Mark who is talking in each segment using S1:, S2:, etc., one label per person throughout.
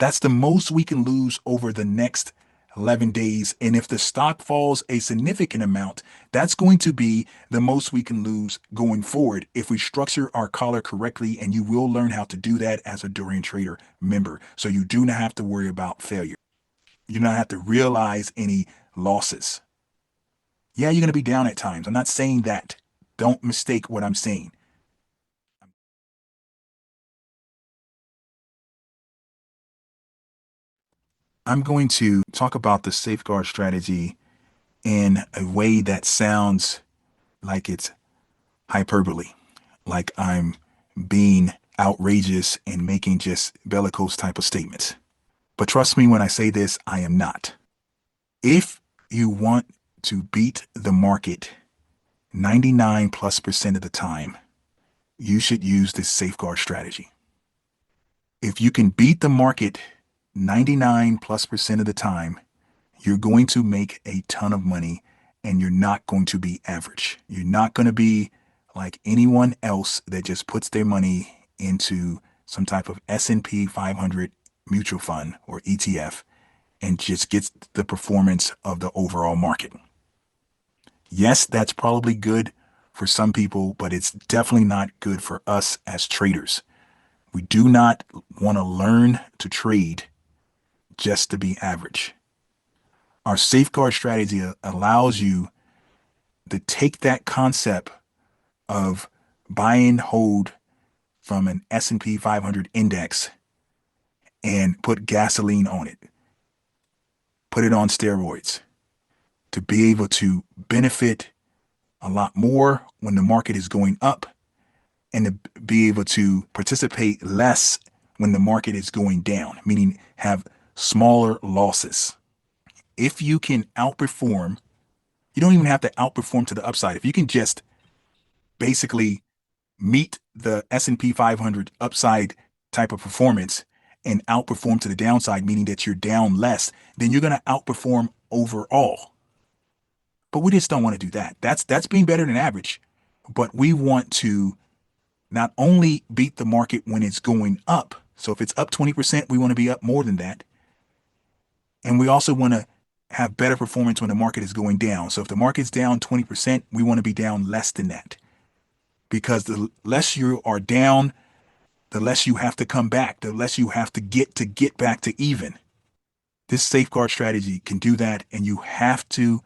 S1: That's the most we can lose over the next 11 days. And if the stock falls a significant amount, that's going to be the most we can lose going forward if we structure our collar correctly. And you will learn how to do that as a Dorian Trader member. So you do not have to worry about failure. You do not have to realize any losses. Yeah, you're going to be down at times. I'm not saying that. Don't mistake what I'm saying. I'm going to talk about the safeguard strategy in a way that sounds like it's hyperbole, like I'm being outrageous and making just bellicose type of statements. But trust me when I say this, I am not. If you want to beat the market 99 plus percent of the time, you should use this safeguard strategy. If you can beat the market 99 plus percent of the time, you're going to make a ton of money and you're not going to be average. You're not going to be like anyone else that just puts their money into some type of S&P 500 mutual fund or ETF and just gets the performance of the overall market. Yes, that's probably good for some people, but it's definitely not good for us as traders. We do not want to learn to trade just to be average. Our safeguard strategy allows you to take that concept of buy and hold from an S&P 500 index and put gasoline on it, put it on steroids to be able to benefit a lot more when the market is going up and to be able to participate less when the market is going down, meaning have smaller losses. If you can outperform, you don't even have to outperform to the upside. If you can just basically meet the S&P 500 upside type of performance and outperform to the downside, meaning that you're down less, then you're going to outperform overall. But we just don't want to do that. That's being better than average. But we want to not only beat the market when it's going up. So if it's up 20%, we want to be up more than that. And we also want to have better performance when the market is going down. So if the market's down 20%, we want to be down less than that. Because the less you are down, the less you have to come back, the less you have to get back to even. This safeguard strategy can do that, and you have to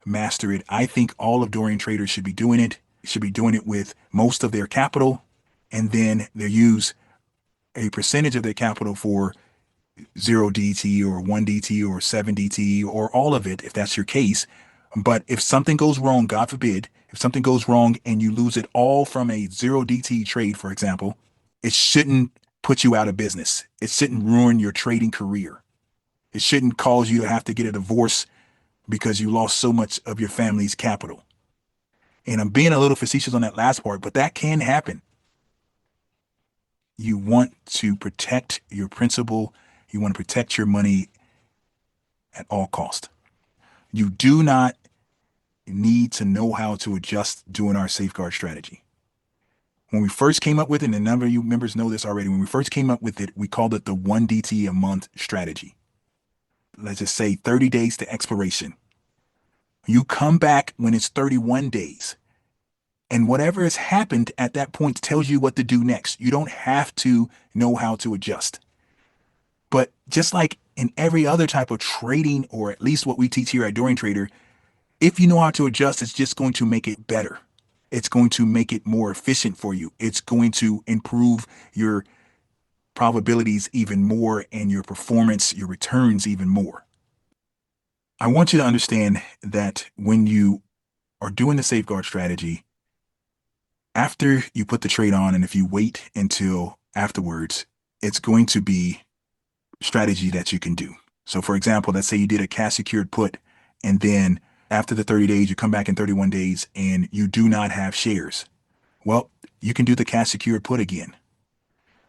S1: master it. I think all of Dorian traders should be doing it. Should be doing it with most of their capital, and then they use a percentage of their capital for 0 DT or 1 DT or 7 DT or all of it if that's your case. But if something goes wrong, God forbid, if something goes wrong and you lose it all from a 0 DT trade, for example, it shouldn't put you out of business. It shouldn't ruin your trading career. It shouldn't cause you to have to get a divorce because you lost so much of your family's capital. And I'm being a little facetious on that last part, but that can happen. You want to protect your principal. You want to protect your money at all cost. You do not need to know how to adjust doing our safeguard strategy. When we first came up with it, and a number of you members know this already, when we first came up with it, we called it the 1 DT a month strategy. Let's just say 30 days to expiration. You come back when it's 31 days. And whatever has happened at that point tells you what to do next. You don't have to know how to adjust. But just like in every other type of trading, or at least what we teach here at Dorian Trader, if you know how to adjust, it's just going to make it better. It's going to make it more efficient for you. It's going to improve your probabilities even more and your performance, your returns even more. I want you to understand that when you are doing the safeguard strategy, after you put the trade on, and if you wait until afterwards, it's going to be strategy that you can do. So for example, let's say you did a cash secured put, and then after the 30 days, you come back in 31 days and you do not have shares. Well, you can do the cash secured put again.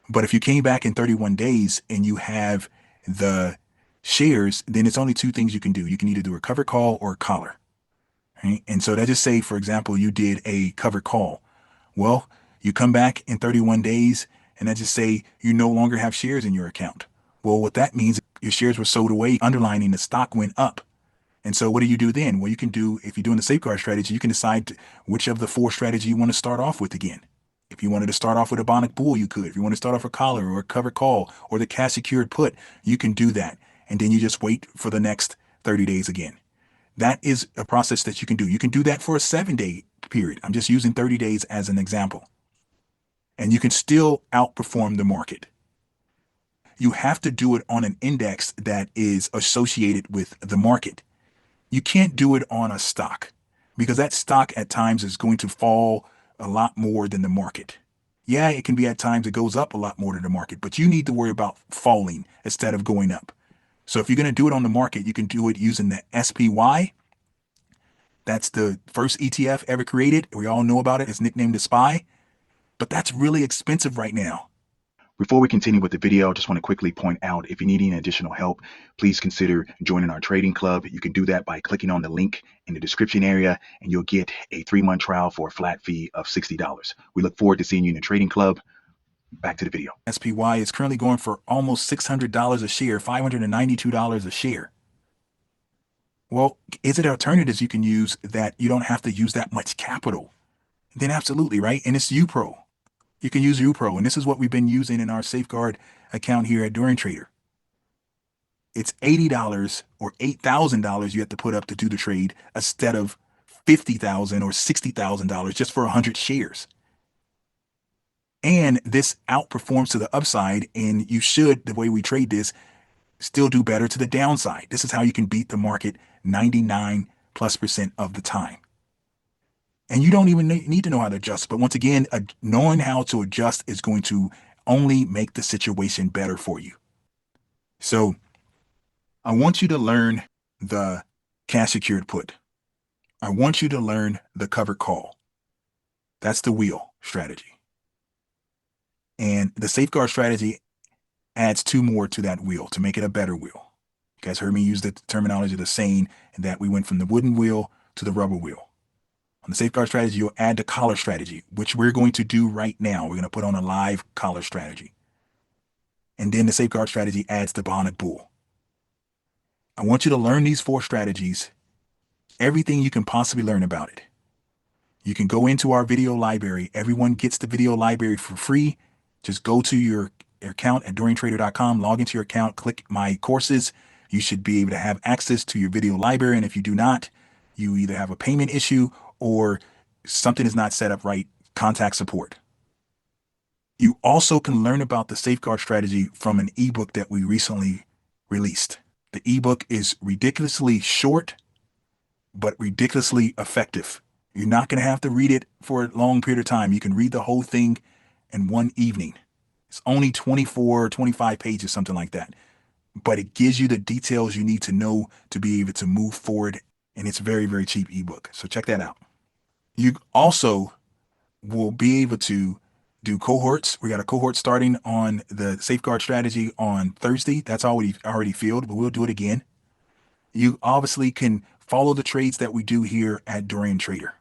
S1: But if you came back in 31 days and you have the shares, then it's only two things you can do. You can either do a cover call or a collar. Right? And so let's just say, for example, you did a cover call. Well, you come back in 31 days and let's just say you no longer have shares in your account. Well, what that means, your shares were sold away, underlining the stock went up. And so what do you do then? Well, you can do, if you're doing the safeguard strategy, you can decide which of the four strategies you want to start off with again. If you wanted to start off with a Bionic Bull, you could. If you want to start off a collar or a covered call or the cash secured put, you can do that. And then you just wait for the next 30 days again. That is a process that you can do. You can do that for a 7-day period. I'm just using 30 days as an example. And you can still outperform the market. You have to do it on an index that is associated with the market. You can't do it on a stock because that stock at times is going to fall a lot more than the market. Yeah, it can be at times it goes up a lot more than the market, but you need to worry about falling instead of going up. So if you're going to do it on the market, you can do it using the SPY. That's the first ETF ever created. We all know about it. It's nicknamed the SPY, but that's really expensive right now. Before we continue with the video, I just want to quickly point out, if you need any additional help, please consider joining our trading club. You can do that by clicking on the link in the description area, and you'll get a 3-month trial for a flat fee of $60. We look forward to seeing you in the trading club. Back to the video. SPY is currently going for almost $600 a share, $592 a share. Well, is it alternatives you can use that you don't have to use that much capital? Then absolutely, right? And it's UPRO. You can use UPRO, and this is what we've been using in our safeguard account here at Dorian Trader. It's $80 or $8,000 you have to put up to do the trade instead of $50,000 or $60,000 just for 100 shares. And this outperforms to the upside, and you should, the way we trade this, still do better to the downside. This is how you can beat the market 99+% of the time. And you don't even need to know how to adjust. But once again, knowing how to adjust is going to only make the situation better for you. So I want you to learn the cash secured put. I want you to learn the covered call. That's the wheel strategy. And the safeguard strategy adds 2 more to that wheel to make it a better wheel. You guys heard me use the terminology of the saying that we went from the wooden wheel to the rubber wheel. On the safeguard strategy, you'll add the collar strategy, which we're going to do right now. We're going to put on a live collar strategy. And then the safeguard strategy adds the Bionic Bull. I want you to learn these 4 strategies, everything you can possibly learn about it. You can go into our video library. Everyone gets the video library for free. Just go to your account at DorianTrader.com, log into your account, click My Courses. You should be able to have access to your video library. And if you do not, you either have a payment issue or something is not set up right, contact support. You also can learn about the safeguard strategy from an ebook that we recently released. The ebook is ridiculously short, but ridiculously effective. You're not going to have to read it for a long period of time. You can read the whole thing in one evening. It's only 24, 25 pages, something like that. But it gives you the details you need to know to be able to move forward. And it's a very, very cheap ebook. So check that out. You also will be able to do cohorts. We got a cohort starting on the safeguard strategy on Thursday. That's already filled, but we'll do it again. You obviously can follow the trades that we do here at Dorian Trader.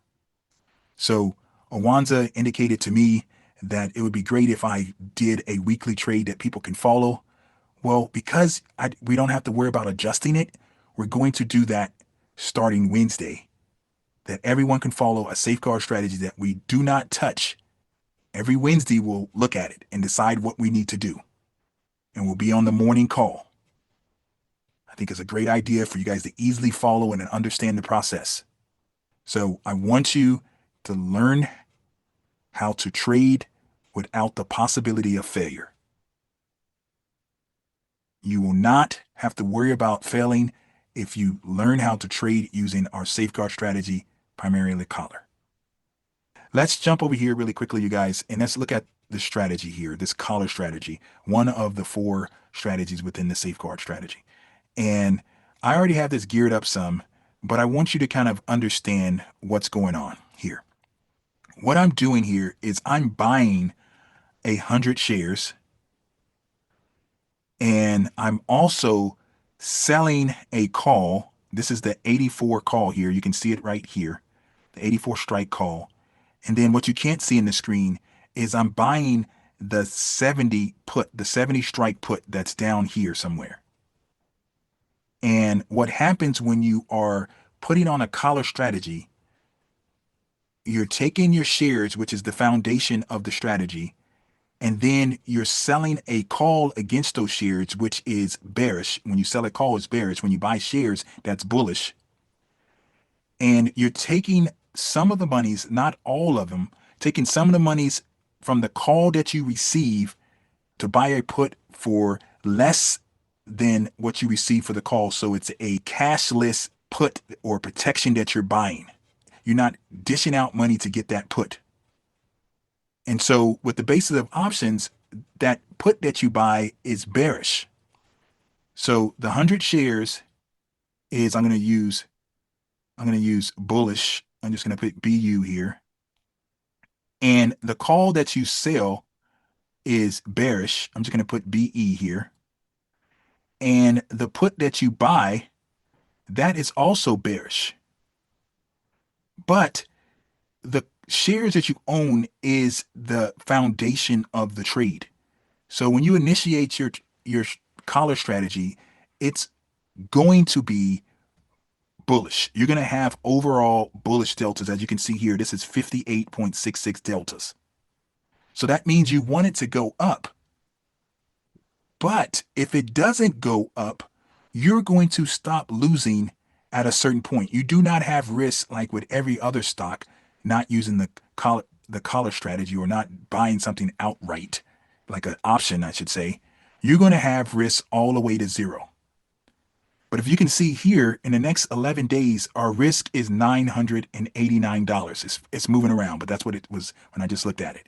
S1: So Awanza indicated to me that it would be great if I did a weekly trade that people can follow. Well, because we don't have to worry about adjusting it, we're going to do that starting Wednesday, that everyone can follow a safeguard strategy that we do not touch. Every Wednesday, we'll look at it and decide what we need to do. And we'll be on the morning call. I think it's a great idea for you guys to easily follow and understand the process. So I want you to learn how to trade without the possibility of failure. You will not have to worry about failing if you learn how to trade using our safeguard strategy, primarily collar. Let's jump over here really quickly, you guys, and let's look at the strategy here, this collar strategy, one of the 4 strategies within the safeguard strategy. And I already have this geared up some, but I want you to kind of understand what's going on here. What I'm doing here is I'm buying 100 shares, and I'm also selling a call. This is the 84 call here. You can see it right here, the 84 strike call. And then what you can't see in the screen is I'm buying the 70 put, the 70 strike put that's down here somewhere. And what happens when you are putting on a collar strategy, you're taking your shares, which is the foundation of the strategy, and then you're selling a call against those shares, which is bearish. When you sell a call, it's bearish. When you buy shares, that's bullish. And you're taking some of the monies, not all of them, taking some of the monies from the call that you receive to buy a put for less than what you receive for the call. So it's a cashless put or protection that you're buying. You're not dishing out money to get that put. And so with the basis of options, that put that you buy is bearish. So the 100 shares is I'm going to use bullish. I'm just going to put BU here. And the call that you sell is bearish. I'm just going to put BE here. And the put that you buy, that is also bearish. But the shares that you own is the foundation of the trade. So when you initiate your collar strategy, it's going to be bullish. You're going to have overall bullish deltas. As you can see here, this is 58.66 deltas. So that means you want it to go up. But if it doesn't go up, you're going to stop losing at a certain point. You do not have risk like with every other stock, not using the collar strategy or not buying something outright, like an option, I should say. You're going to have risk all the way to zero. But if you can see here, in the next 11 days, our risk is $989. It's moving around, but that's what it was when I just looked at it.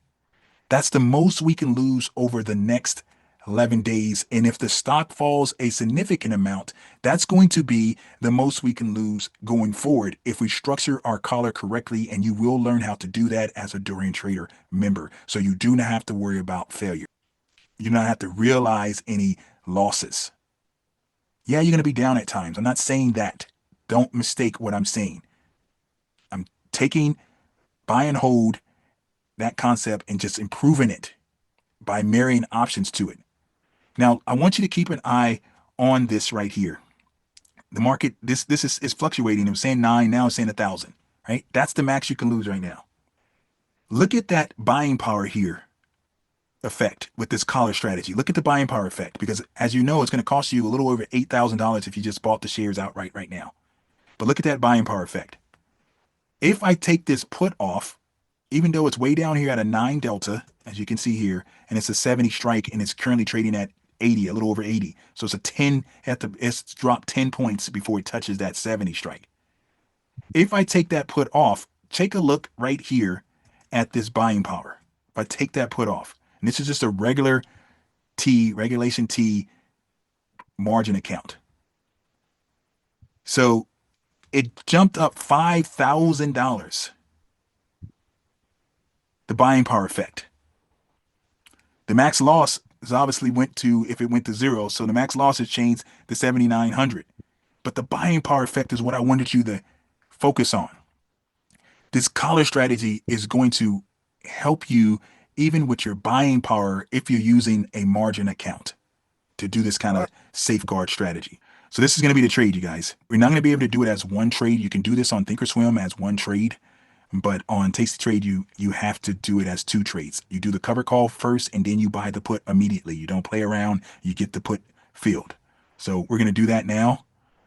S1: That's the most we can lose over the next 11 days. And if the stock falls a significant amount, that's going to be the most we can lose going forward if we structure our collar correctly. And you will learn how to do that as a Dorian Trader member. So you do not have to worry about failure. You do not have to realize any losses. Yeah, you're going to be down at times. I'm not saying that. Don't mistake what I'm saying. I'm taking buy and hold, that concept, and just improving it by marrying options to it. Now, I want you to keep an eye on this right here. The market, this is fluctuating. It was saying 9, now it's saying 1,000, right? That's the max you can lose right now. Look at that buying power here effect with this collar strategy. Look at the buying power effect, because as you know, it's going to cost you a little over $8,000 if you just bought the shares outright right now. But look at that buying power effect. If I take this put off, even though it's way down here at a 9 delta, as you can see here, and it's a 70 strike, and it's currently trading at 80, a little over 80. So it's a 10, it's dropped 10 points before it touches that 70 strike. If I take that put off, take a look right here at this buying power. If I take that put off, and this is just a regulation T margin account. So it jumped up $5,000. The buying power effect. The max loss is obviously if it went to zero, so the max loss has changed to 7,900. But the buying power effect is what I wanted you to focus on. This collar strategy is going to help you even with your buying power if you're using a margin account to do this kind of safeguard strategy. So this is going to be the trade, you guys. We're not going to be able to do it as one trade. You can do this on Thinkorswim as one trade, but on TastyTrade, you have to do it as two trades. You do the cover call first, and then you buy the put immediately. You don't play around. You get the put filled. So we're going to do that now.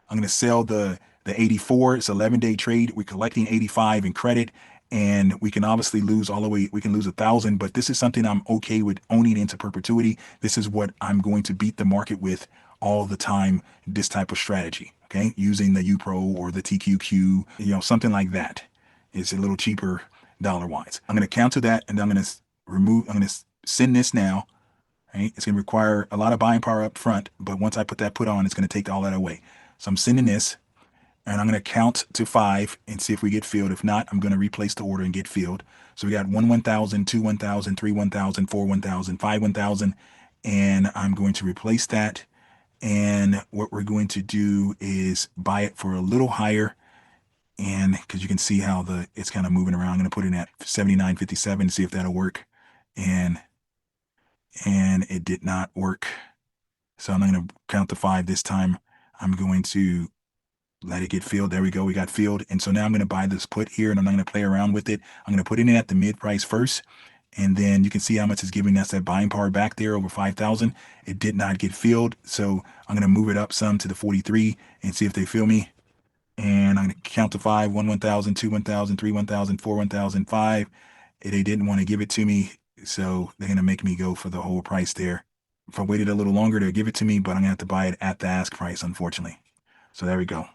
S1: I'm going to sell the 84. It's an 11-day trade. We're collecting 85 in credit, and we can obviously lose all the way. We can lose 1,000, but this is something I'm okay with owning into perpetuity. This is what I'm going to beat the market with all the time, this type of strategy, okay? Using the UPRO or the TQQ, something like that. It's a little cheaper dollar-wise. I'm going to counter that, and I'm going to send this now, right? It's going to require a lot of buying power up front, but once I put that put on, it's going to take all that away. So I'm sending this, and I'm going to count to 5 and see if we get filled. If not, I'm going to replace the order and get filled. So we got 1,000, 2, 1,000, 3, 1,000, 4, 1,000, 5, 1,000, and I'm going to replace that. And what we're going to do is buy it for a little higher. And because you can see how it's kind of moving around, I'm going to put it at 79.57 to see if that'll work. And and it did not work. So I'm not going to count to 5 this time. I'm going to let it get filled. There we go. We got filled. And so now I'm going to buy this put here, and I'm not going to play around with it. I'm going to put it in at the mid price first. And then you can see how much it's giving us that buying power back there over 5,000. It did not get filled. So I'm going to move it up some to the 43 and see if they fill me. And I'm going to count to 5, 1, 1,000, 2, 1,000, 3, 1,000, 4, 1,000, 5. They didn't want to give it to me. So they're going to make me go for the whole price there. If I waited a little longer, they'll give it to me, but I'm going to have to buy it at the ask price, unfortunately. So there we go.